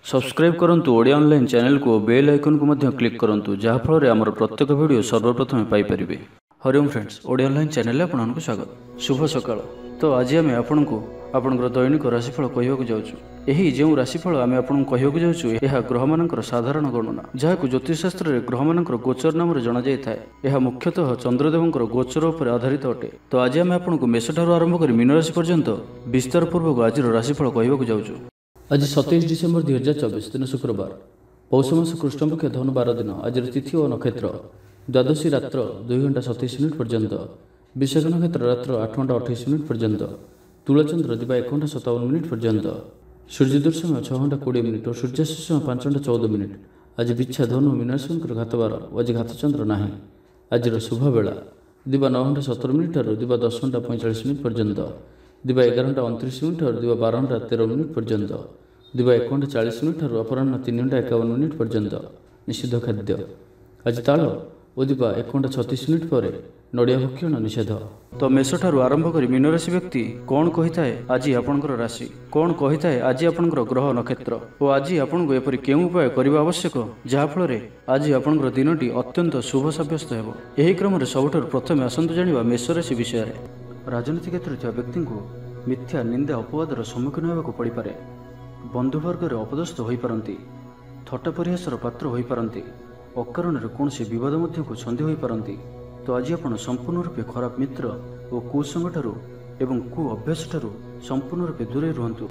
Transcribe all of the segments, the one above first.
Subscribe करंतु Odia online channel को bell icon को मध्य क्लिक करंतु जहाँ फल आमर प्रत्येक वीडियो सर्वप्रथम Piper. Hariom friends, Odia online channel आपको स्वागत। शुभ सकाळ। तो आज आम आपको आपंकर दैनिक राशिफल कहवाक जाऊँ। यही जो राशिफल आम आपको कहवाक जाऊँ यह ग्रह मानकर साधारण गणना जहाँ ज्योतिषशास्त्र में ग्रह मानकर गोचर नाम जना जाए। यह मुख्यतः चंद्रदेवंकर गोचर उपर आधारित अटे। तो आज आम आपको मेष ठार आरंभ कर मीन राशि पर्यंत विस्तार पूर्वक आज राशिफल कहवाक जाऊँ। आज 27 डिसेम्बर 2024 दिन शुक्रवार, पौष मास कृष्णपक्ष धनु 12 दिन। आज तिथि और नक्षत्र द्वादशी रात्र 2 घंटा 27 मिनिट पर्यंत, विशाख नक्षत्र रात्र 8 घंटा 28 मिनिट पर्यंत, तुलाचंद्र दिवा 1 घंटा 57 मिनिट पर्यंत, सूर्योदय समय 6 घंटा 20 मिनिट और सूर्यास्त समय 5 घंटा 14 मिनिट। आज बिच्छा धनु मीनाराशि घातबार आज घातचंद्र ना। आज शुभ बेला दिवा 9 घंटा 17 मिनिट और दिवा 10 घंटा 45 मिनिट पर्यंत, दिवा 11 घंटा 29 मिनिट और दिवा 12 घंटा 13 मिनिट पर्यंत, दिवा 1 घंटा 40 मिनिट और अपराह्न 3 घंटा 51 मिनिट पर्यंत। निषिद्ध खाद्य आज ताल और दिवा 1 घंटा 36 मिनिट पर नड़िया भक्षण निषेध। तो मेष ठारू आरंभ कर मीन राशि व्यक्ति कौन कही थाए आज आपणकर राशि, कौन कही थाए आज आपणकर ग्रह नक्षत्र और आज आपको एपरि केउं उपाय करबा आवश्यक जहाँ फल आज आपणकर दिनटी अत्यंत शुभ साब्यस्त हेबो। एही क्रम रे सबठारु प्रथमे आसंतु जानिबा मेष राशि विषय रे। राजनीति क्षेत्र थिबा व्यक्ति को मिथ्या निंदा अपवादर सम्मुखीन होबाक पड़ी पारे। बंधुवर्ग अपदस्थ हो पारती, थट्टा परिहासर पात्र हो पारती, अकारण कौन बद मध्य को छंदी हो पारती। तो आज आप संपूर्ण रूपे खराब मित्र और कुसंग एवं कु अभ्यास ठारू संपूर्ण रूपे दूरे रुहतु।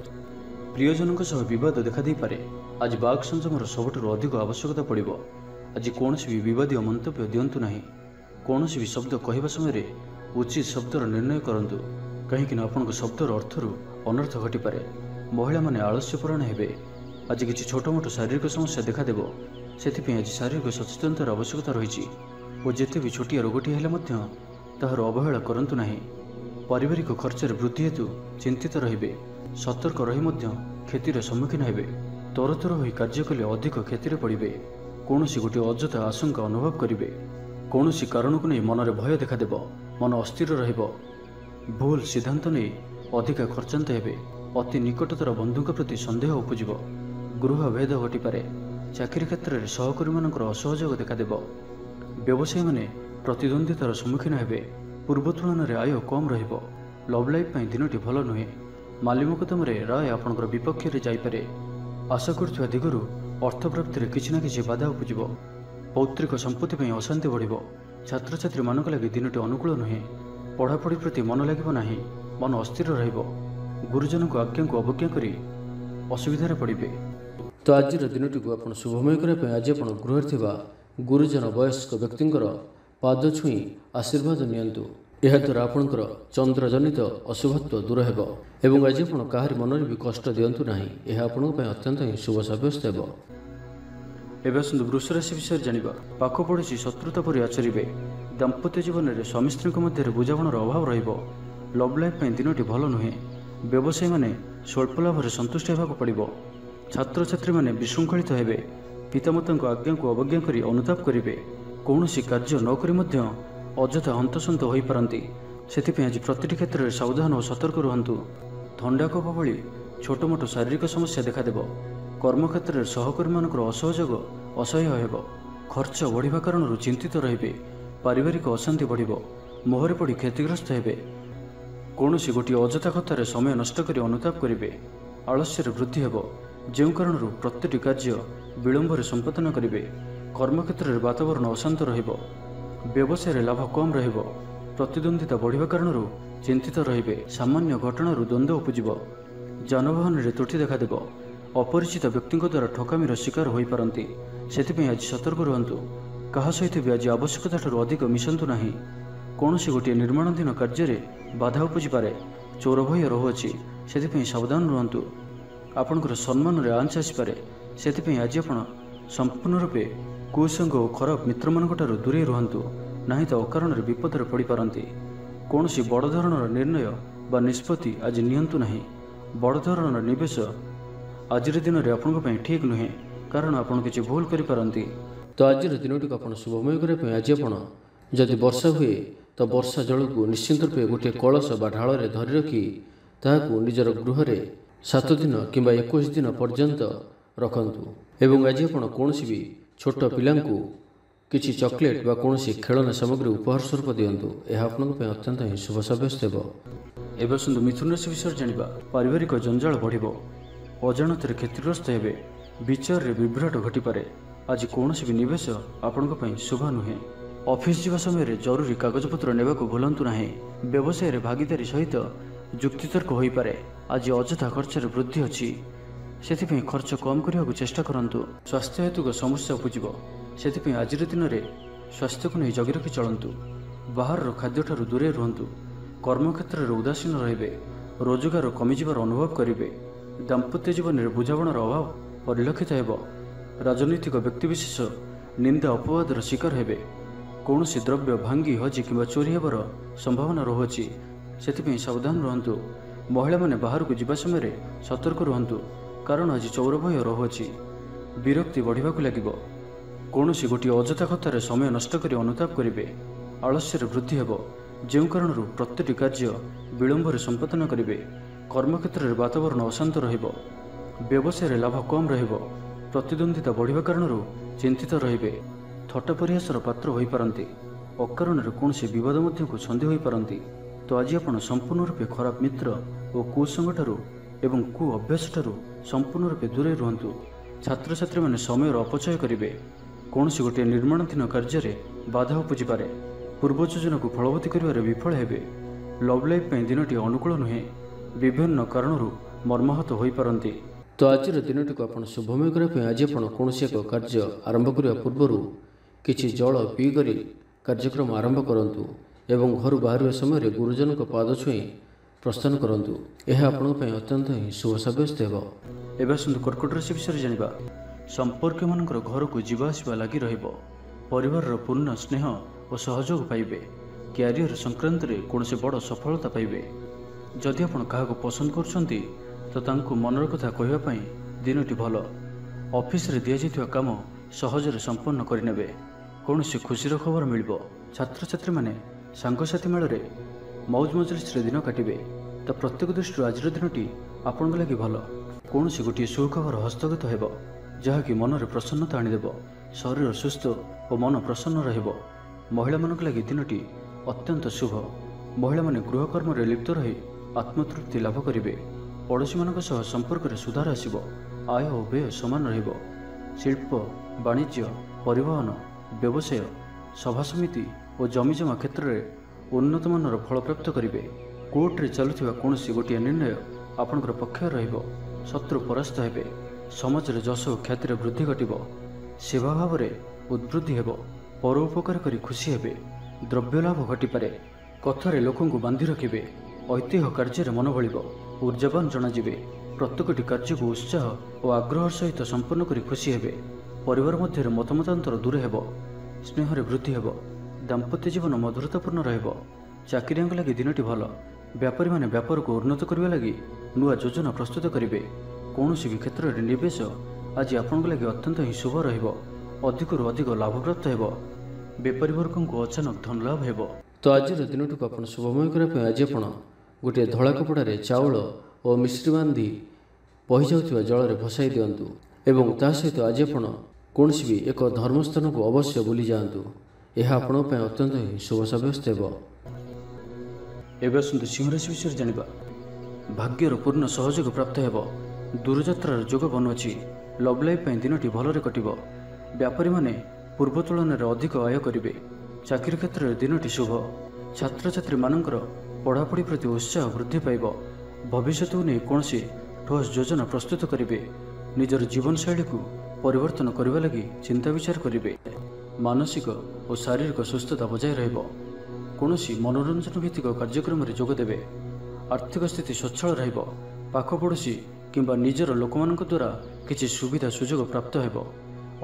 प्रियजनों बद देखा दे पारे। आज बाघ संयमर सबुठ अधिक आवश्यकता पड़ो। आज कौन भी विवादीय मंतव्य दिंतु ना। कौन भी शब्द कहवा समय उचित शब्दर निर्णय करंतु, कहीं आपण शब्दर अर्थर अनर्थ घटीपे। महिला माने आलस्यपूर्ण हेबे। आज किसी छोट मोट शारीरिक समस्या देखादेव, से आज शारीरिक सचेतनतार आवश्यकता रही। और जिते भी छोटिया रोगटी हेले ताहार अवहेला करंतु नाही। पारिवारिक खर्चर वृद्धि हेतु चिंतित रहिबे। सतर्क रही क्षतिर सम्मुखीन हेबे। तरतर होई कार्य कले अधिक क्षतिर पड़े। कौन गोटे अजथा आशंका अनुभव करेंगे। कौन कारण को नहीं मनरे भय देखादेव, मन अस्थिर रहिबो। भूल सिद्धांत नहीं अधिका खर्चांत हेबे। अति निकटतर बंधुक प्रति संदेह उपजिब। गृह भेद घटीपे। चाकरी क्षेत्र में सहकर्मी मानकर असहयोग देखादेव। व्यवसायी माने प्रतिद्वंदितार सम्मुखीन हेबे। पूर्व तुलन में आय कम रहिबो। लव लाइफ दिनटी भल नुहे। माली मोकदम राय आपणकर विपक्ष रे जाइपारे। आशा करुवा दिगरु अर्थप्राप्ति किछि ना किछि बाधा उपजिब। पौत्रिक संपत्ति अशांति बढ़िबो। छात्र छात्री मानक लगी दिनटी अनुकूल नुहे। पढ़ापढ़ी प्रति मन लागिबो नाही। मन अस्थिर रहिबो। गुरुजन को आज्ञा को अवज्ञा करी असुविधार पड़े। तो आज दिनटी को आप शुभमय करने आज आप गृह थिबा गुरुजन वयस्क व्यक्ति पाद छुई आशीर्वाद नियंतु। यह द्वारा आपणकर चंद्र जनित अशुभत्व दूर हेबो एवं आज आप काहारी मन भी कष्ट दिंतु नाही। यह आपण अत्यंत ही शुभ साब्यस्त हेबो। एवं आसतु वृष राशि विषय जानिबा। पाख पड़ोशी शत्रुता परि आचरिबे। दाम्पत्य जीवन में स्वामी स्त्री मध्य बुझामणार अभाव रहिबो। लव लाइफ दिनटी भल नुहे। व्यवसायी माने स्वल्प लाभ संतुष्ट होगा पड़ो। छात्र छात्री माने विशृंखलित हेबे। पितामाता आज्ञा को अवज्ञा करी अनुताप करेंगे। कौन कार्य नक अजथा हंतसंत हो पारती। से आज प्रति क्षेत्र में सावधान और सतर्क रुहतु। थंडा कफ भली छोट मोट शारीरिक समस्या देखादेव। कर्मक्षेत्र में सहकर्मी मानकर असहयोग असह्य हेब। खर्च बढ़िया कारण चिंतित रहिबे। पारिवारिक अशांति बढ़िबो। मोहरे पड़ी क्षतिग्रस्त हेबे। कौन गोटे अजथा कथार समय नष्ट कर अनुताप करेंगे। आलस्यर वृद्धि हेब। जो कारण प्रत्येक कार्य विलंब संपादन करेंगे। कर्मक्षेत्र में वातावरण अशांत रहिबो। व्यवसाय लाभ कम रहिबो। प्रतिद्वंदिता बढ़िया कारण चिंतित रहिबे। सामान्य घटना द्वंद्व उपजिब। जानवाहन में त्रुटि देखादेव। अपरिचित व्यक्ति द्वारा ठकामीर शिकार हो पारती। से आज सतर्क रुहतु। क्या सहित भी आज आवश्यकता अधिक मिशंतु ना। कौन गोटे निर्माणाधीन कार्य बाधा उपजिपे। चोर भय रहुअछि, से सावधान रुहतु। आपणकर सम्मान में आंच आसपे। से आज आप संपूर्ण रूपे कुसंग और खराब मित्र मान दूरे रुहतु, ना तो अकारण विपदर पड़ पारती। कौन बड़ धरणर निर्णय बा निष्पत्ति आज नियंतु ना। बड़ धरणर निवेश आज दिन में आपण ठीक नुहे, कारण आप किसी भूल करें। तो आज दिनटी को आप शुभमय करने आज आप जदि वर्षा हुए तो वर्षा जल को निश्चिंत रूपे गोटे कलश बा ढाल धरी रखी ताकू निजर गृह 7 दिन कि 21 दिन पर्यंत ରଖନ୍ତୁ ଏବଂ ଆଜି ଆପଣ କୌଣସି ବି ଛୋଟ ପିଲାଙ୍କୁ କିଛି ଚକୋଲେଟ୍ ବା କୌଣସି ଖେଳନା ସାମଗ୍ରୀ ଉପହାର ସ୍ୱରୂପ ଦିଅନ୍ତୁ। ଏହା ଆପଣଙ୍କ ପାଇଁ ଅତ୍ୟନ୍ତ ହିଁ ଶୁଭ ସାବ୍ୟସ୍ତ ହେବ। ଏବେ ଆସନ୍ତୁ ମିଥୁନ ରାଶି ବିଷୟରେ ଜାଣିବା। ପାରିବାରିକ ଜଞ୍ଜାଳ ବଢ଼ିବ, ଅଜାଣତରେ କ୍ଷତିଗ୍ରସ୍ତ ହେବେ, ବିଚାରରେ ବିଭ୍ରାଟ ଘଟିପାରେ। ଆଜି କୌଣସି ବି ନିବେଶ ଆପଣଙ୍କ ପାଇଁ ଶୁଭ ନୁହେଁ। ଅଫିସ୍ ଯିବା ସମୟରେ ଜରୁରୀ କାଗଜପତ୍ର ନେବାକୁ ଭୁଲନ୍ତୁ ନାହିଁ। ବ୍ୟବସାୟରେ ଭାଗିଦାରୀ ସହିତ ଯୁକ୍ତିତର୍କ ହୋଇପାରେ। ଆଜି ଅଯଥା ଖର୍ଚ୍ଚରେ ବୃଦ୍ଧି ଅଛି, ସେଥିପାଇଁ ଖର୍ଚ୍ଚ କମ୍ କରିବାକୁ ଚେଷ୍ଟା କରନ୍ତୁ। ସ୍ୱାସ୍ଥ୍ୟ ହେତୁକ ସମସ୍ୟା ଉପୁଜିବ, ସେଥିପାଇଁ ଆଜିର ଦିନରେ ସ୍ୱାସ୍ଥ୍ୟକୁ ନେଇ ଜଗି ରଖି ଚଳନ୍ତୁ। ବାହାରର ଖାଦ୍ୟଠାରୁ ଦୂରେଇ ରୁହନ୍ତୁ। କର୍ମକ୍ଷେତ୍ରରେ ଉଦାସୀନ ରହିବେ, ରୋଜଗାର କମିଯିବାର ଅନୁଭବ କରିବେ। ଦାମ୍ପତ୍ୟ ଜୀବନରେ ବୁଝାମଣାର ଅଭାବ ପରିଲକ୍ଷିତ ହେବ। ରାଜନୈତିକ ବ୍ୟକ୍ତିବିଶେଷ ନିନ୍ଦା ଅପବାଦର ଶିକାର ହେବେ। କୌଣସି ଦ୍ରବ୍ୟ ଭାଙ୍ଗି ହଜି କିମ୍ବା ଚୋରି ହେବାର ସମ୍ଭାବନା ରହୁଅଛି, ସେଥିପାଇଁ ସାବଧାନ ରୁହନ୍ତୁ। ମହିଳାମାନେ ବାହାରକୁ ଯିବା ସମୟରେ ସତର୍କ ରୁହନ୍ତୁ, କାରଣ ଆଜି ଚୋର ଭୟ ରହୁଅଛି। ବିରକ୍ତି ବଢ଼ିବାକୁ ଲାଗିବ। କୌଣସି ଗୋଟିଏ ଅଯଥା କଥାରେ ସମୟ ନଷ୍ଟ କରି ଅନୁତାପ କରିବେ। ଆଳସ୍ୟରେ ବୃଦ୍ଧି ହେବ, ଯେଉଁ କାରଣରୁ ପ୍ରତ୍ୟେକଟି କାର୍ଯ୍ୟ ବିଳମ୍ବରେ ସମ୍ପାଦନ କରିବେ। କର୍ମକ୍ଷେତ୍ରରେ ବାତାବରଣ ଅଶାନ୍ତ ରହିବ। ବ୍ୟବସାୟରେ ଲାଭ କମ୍ ରହିବ। ପ୍ରତିଦ୍ୱନ୍ଦିତା ବଢ଼ିବା କାରଣରୁ ଚିନ୍ତିତ ରହିବେ। ଥଟ୍ଟା ପରିହାସର ପାତ୍ର ହୋଇପାରନ୍ତି। ଅକାରଣରେ କୌଣସି ବିବାଦ ମଧ୍ୟକୁ ଛନ୍ଦି ହୋଇପାରନ୍ତି। ତ ଆଜି ଆପଣ ସମ୍ପୂର୍ଣ୍ଣ ରୂପେ ଖରାପ ମିତ୍ର ଓ କୁସଙ୍ଗଠାରୁ ଏବଂ କୁ ଅଭ୍ୟାସଠାରୁ ସମ୍ପୂର୍ଣ୍ଣ ରୂପେ ଦୂରେଇ ରୁହନ୍ତୁ। ଛାତ୍ରଛାତ୍ରୀମାନେ ସମୟର ଅପଚୟ କରିବେ। କୌଣସି ଗୋଟିଏ ନିର୍ମାଣାଧୀନ କାର୍ଯ୍ୟରେ ବାଧା ଉପୁଜିପାରେ। ପୂର୍ବ ଯୋଜନାକୁ ଫଳବତୀ କରିବାରେ ବିଫଳ ହେବେ। ଲଭ୍ ଲାଇଫ୍ ପାଇଁ ଦିନଟି ଅନୁକୂଳ ନୁହେଁ। ବିଭିନ୍ନ କାରଣରୁ ମର୍ମାହତ ହୋଇପାରନ୍ତି। ତ ଆଜିର ଦିନଟିକୁ ଆପଣ ଶୁଭମୟ କରିବା ପାଇଁ ଆଜି ଆପଣ କୌଣସି ଏକ କାର୍ଯ୍ୟ ଆରମ୍ଭ କରିବା ପୂର୍ବରୁ କିଛି ଜଳ ପିଇକରି କାର୍ଯ୍ୟକ୍ରମ ଆରମ୍ଭ କରନ୍ତୁ ଏବଂ ଘରୁ ବାହାରିବା ସମୟରେ ଗୁରୁଜନଙ୍କ ପାଦ ଛୁଇଁ ପ୍ରସ୍ଥାନ କରନ୍ତୁ। ଏହା ଆପଣଙ୍କ ପାଇଁ ଅତ୍ୟନ୍ତ ହିଁ ଶୁଭ ସାବ୍ୟସ୍ତ ହେବ। ଏବେ ଆସନ୍ତୁ କର୍କଟ ରାଶି ବିଷୟରେ ଜାଣିବା। ସମ୍ପର୍କୀୟମାନଙ୍କର ଘରକୁ ଯିବା ଆସିବା ଲାଗି ରହିବ। ପରିବାରର ପୂର୍ଣ୍ଣ ସ୍ନେହ ଓ ସହଯୋଗ ପାଇବେ। କ୍ୟାରିୟର ସଂକ୍ରାନ୍ତରେ କୌଣସି ବଡ଼ ସଫଳତା ପାଇବେ। ଯଦି ଆପଣ କାହାକୁ ପସନ୍ଦ କରୁଛନ୍ତି ତ ତାଙ୍କୁ ମନର କଥା କହିବା ପାଇଁ ଦିନଟି ଭଲ। ଅଫିସରେ ଦିଆଯାଇଥିବା କାମ ସହଜରେ ସମ୍ପନ୍ନ କରିନେବେ। କୌଣସି ଖୁସିର ଖବର ମିଳିବ। ଛାତ୍ରଛାତ୍ରୀମାନେ ସାଙ୍ଗସାଥି ମେଳରେ ମୌଜ ମଜଲିସରେ ଦିନ କାଟିବେ। ତ ପ୍ରତ୍ୟେକ ଦୃଷ୍ଟିରୁ ଆଜିର ଦିନଟି ଆପଣଙ୍କ ଲାଗି ଭଲ। କୌଣସି ଗୋଟିଏ ସୁଖବର ହସ୍ତଗତ ହେବ, ଯାହାକି ମନରେ ପ୍ରସନ୍ନତା ଆଣିଦେବ। ଶରୀର ସୁସ୍ଥ ଓ ମନ ପ୍ରସନ୍ନ ରହିବ। ମହିଳାମାନଙ୍କ ଲାଗି ଦିନଟି ଅତ୍ୟନ୍ତ ଶୁଭ। ମହିଳାମାନେ ଗୃହକର୍ମରେ ଲିପ୍ତ ରହି ଆତ୍ମତୃପ୍ତି ଲାଭ କରିବେ। ପଡ଼ୋଶୀମାନଙ୍କ ସହ ସମ୍ପର୍କରେ ସୁଧାର ଆସିବ। ଆୟ ଓ ବ୍ୟୟ ସମାନ ରହିବ। ଶିଳ୍ପ, ବାଣିଜ୍ୟ, ପରିବହନ, ବ୍ୟବସାୟ, ସଭାସମିତି ଓ ଜମିଜମା କ୍ଷେତ୍ରରେ ଉନ୍ନତମାନର ଫଳପ୍ରାପ୍ତ କରିବେ। କୋର୍ଟରେ ଚାଲୁଥିବା କୌଣସି ଗୋଟିଏ ନିର୍ଣ୍ଣୟ ଆପଣଙ୍କର ପକ୍ଷରେ ରହିବ। ଶତ୍ରୁ ପରାସ୍ତ ହେବେ। ସମାଜରେ ଯଶ ଓ ଖ୍ୟାତିରେ ବୃଦ୍ଧି ଘଟିବ। ସେବା ଭାବରେ ଉଦ୍ବୃଦ୍ଧି ହେବ। ପର ଉପକାର କରି ଖୁସି ହେବେ। ଦ୍ରବ୍ୟ ଲାଭ ଘଟିପାରେ। କଥାରେ ଲୋକଙ୍କୁ ବାନ୍ଧି ରଖିବେ। ଐତିହ୍ୟ କାର୍ଯ୍ୟରେ ମନ ବଳିବ। ଉର୍ଜାବାନ ଜଣାଯିବେ। ପ୍ରତ୍ୟେକଟି କାର୍ଯ୍ୟକୁ ଉତ୍ସାହ ଓ ଆଗ୍ରହ ସହିତ ସମ୍ପନ୍ନ କରି ଖୁସି ହେବେ। ପରିବାର ମଧ୍ୟରେ ମତମତାନ୍ତର ଦୂର ହେବ। ସ୍ନେହରେ ବୃଦ୍ଧି ହେବ। ଦାମ୍ପତ୍ୟ ଜୀବନ ମଧୁରତାପୂର୍ଣ୍ଣ ରହିବ। ଚାକିରିଆଙ୍କ ଲାଗି ଦିନଟି ଭଲ। ବ୍ୟାପାରୀମାନେ ବ୍ୟାପାରକୁ ଉନ୍ନତ କରିବା ଲାଗି ନୂଆ ଯୋଜନା ପ୍ରସ୍ତୁତ କରିବେ। କୌଣସି ବି କ୍ଷେତ୍ରରେ ନିବେଶ ଆଜି ଆପଣଙ୍କ ଲାଗି ଅତ୍ୟନ୍ତ ହିଁ ଶୁଭ ରହିବ। ଅଧିକରୁ ଅଧିକ ଲାଭପ୍ରାପ୍ତ ହେବ। ବେପାରୀ ବର୍ଗଙ୍କୁ ଅଚାନକ ଧନ ଲାଭ ହେବ। ତ ଆଜିର ଦିନଟିକୁ ଆପଣ ଶୁଭମୟ କରିବା ପାଇଁ ଆଜି ଆପଣ ଗୋଟିଏ ଧଳା କପଡ଼ାରେ ଚାଉଳ ଓ ମିଶ୍ରି ବାନ୍ଧି ବହିଯାଉଥିବା ଜଳରେ ଭସାଇ ଦିଅନ୍ତୁ ଏବଂ ତା ସହିତ ଆଜି ଆପଣ କୌଣସି ବି ଏକ ଧର୍ମସ୍ଥାନକୁ ଅବଶ୍ୟ ବୁଲି ଯାଆନ୍ତୁ। ଏହା ଆପଣଙ୍କ ପାଇଁ ଅତ୍ୟନ୍ତ ହିଁ ଶୁଭ ସାବ୍ୟସ୍ତ ହେବ। ଏବେ ଆସନ୍ତୁ ସିଂହ ରାଶି ବିଷୟରେ ଜାଣିବା। ଭାଗ୍ୟର ପୂର୍ଣ୍ଣ ସହଯୋଗ ପ୍ରାପ୍ତ ହେବ। ଦୂରଯାତ୍ରାର ଯୋଗ ବନୁଅଛି। ଲଭ୍ ଲାଇଫ୍ ପାଇଁ ଦିନଟି ଭଲରେ କଟିବ। ବ୍ୟାପାରୀମାନେ ପୂର୍ବ ତୁଳନାରେ ଅଧିକ ଆୟ କରିବେ। ଚାକିରି କ୍ଷେତ୍ରରେ ଦିନଟି ଶୁଭ। ଛାତ୍ରଛାତ୍ରୀମାନଙ୍କର ପଢ଼ାପଢ଼ି ପ୍ରତି ଉତ୍ସାହ ବୃଦ୍ଧି ପାଇବ। ଭବିଷ୍ୟତକୁ ନେଇ କୌଣସି ଠୋସ୍ ଯୋଜନା ପ୍ରସ୍ତୁତ କରିବେ। ନିଜର ଜୀବନଶୈଳୀକୁ ପରିବର୍ତ୍ତନ କରିବା ଲାଗି ଚିନ୍ତା ବିଚାର କରିବେ। ମାନସିକ ଓ ଶାରୀରିକ ସୁସ୍ଥତା ବଜାୟ ରହିବ। କୌଣସି ମନୋରଞ୍ଜନ ଭିତ୍ତିକ କାର୍ଯ୍ୟକ୍ରମରେ ଯୋଗ ଦେବେ। ଆର୍ଥିକ ସ୍ଥିତି ସ୍ୱଚ୍ଛଳ ରହିବ। ପାଖ ପଡ଼ୋଶୀ କିମ୍ବା ନିଜର ଲୋକମାନଙ୍କ ଦ୍ୱାରା କିଛି ସୁବିଧା ସୁଯୋଗ ପ୍ରାପ୍ତ ହେବ।